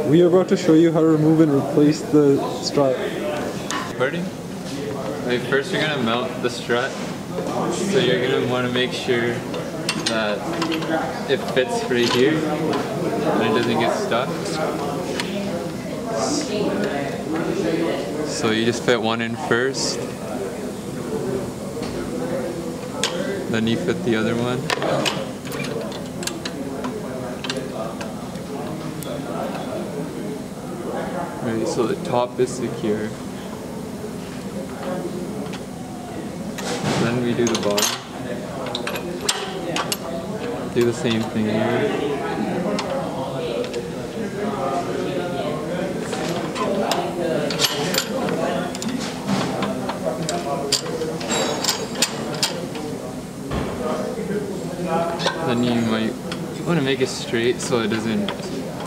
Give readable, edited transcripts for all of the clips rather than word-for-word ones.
We are about to show you how to remove and replace the strut. Recording? Okay, first you're gonna mount the strut. So you're gonna want to make sure that it fits right here and it doesn't get stuck. So you just fit one in first, then you fit the other one. Right, so the top is secure. Then we do the bottom. Do the same thing here. Then you might want to make it straight so it doesn't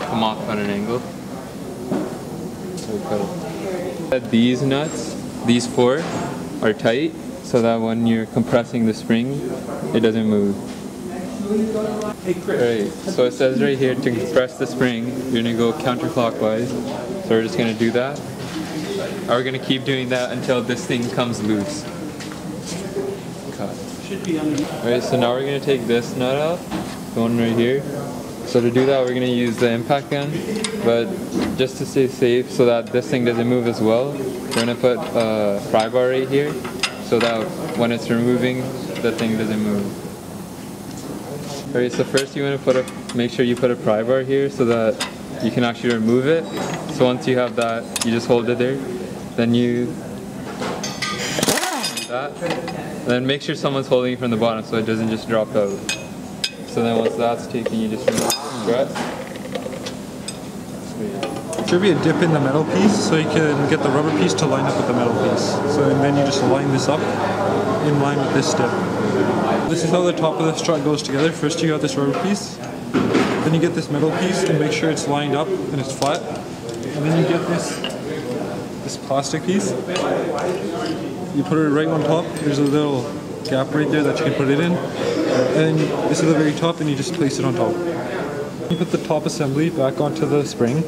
come off at an angle. These nuts, these four, are tight so that when you're compressing the spring, it doesn't move. Right, so it says right here to compress the spring, you're going to go counterclockwise. So we're just going to do that. And we're going to keep doing that until this thing comes loose. Cut. Alright, so now we're going to take this nut out, the one right here. So to do that, we're going to use the impact gun, but just to stay safe so that this thing doesn't move as well, we're going to put a pry bar right here so that when it's removing, the thing doesn't move. Alright, so first you want to make sure you put a pry bar here so that you can actually remove it. So once you have that, you just hold it there. Then you do that. And then make sure someone's holding it from the bottom so it doesn't just drop out. So then once that's taken, you just remove the strut. There should be a dip in the metal piece so you can get the rubber piece to line up with the metal piece. So and then you just line this up in line with this step. This is how the top of the strut goes together. First you got this rubber piece, then you get this metal piece and make sure it's lined up and it's flat. And then you get this plastic piece. You put it right on top. There's a little gap right there that you can put it in. And this is the very top and you just place it on top. You put the top assembly back onto the spring.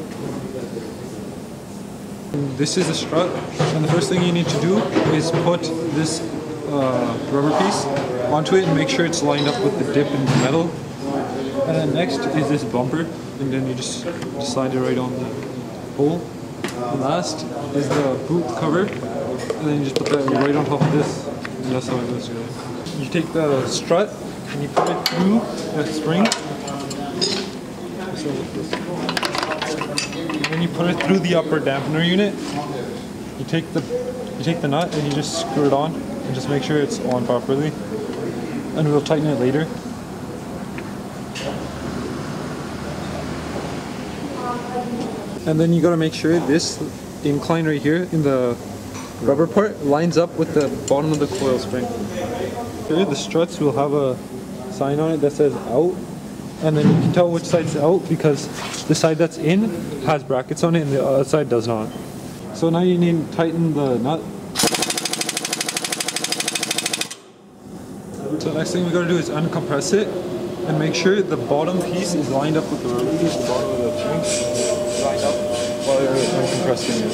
And this is the strut, and the first thing you need to do is put this rubber piece onto it and make sure it's lined up with the dip in the metal. And then next is this bumper, and then you just slide it right on the hole. And last is the boot cover, and then you just put that right on top of this, and that's how it goes together. You take the strut and you put it through the spring. And then you put it through the upper dampener unit. You take the nut and you just screw it on and just make sure it's on properly. And we'll tighten it later. And then you gotta make sure this incline right here in the rubber part lines up with the bottom of the coil spring. Here the struts will have a sign on it that says out. And then you can tell which side's out because the side that's in has brackets on it and the other side does not. So now you need to tighten the nut. So next thing we gotta do is uncompress it and make sure the bottom piece is lined up with the rubber piece, the bottom of the string is lined up while you're uncompressing it.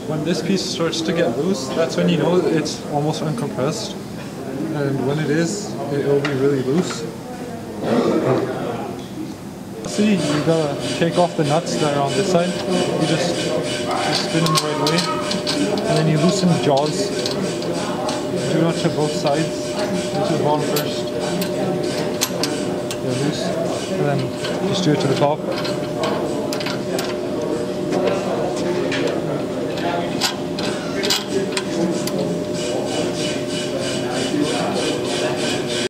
When this piece starts to get loose, that's when you know it's almost uncompressed. And when it is, it will be really loose. See, you gotta take off the nuts that are on this side. You just spin them the right way. And then you loosen the jaws. Do not to both sides. Into the bottom first. They're loose. And then just do it to the top.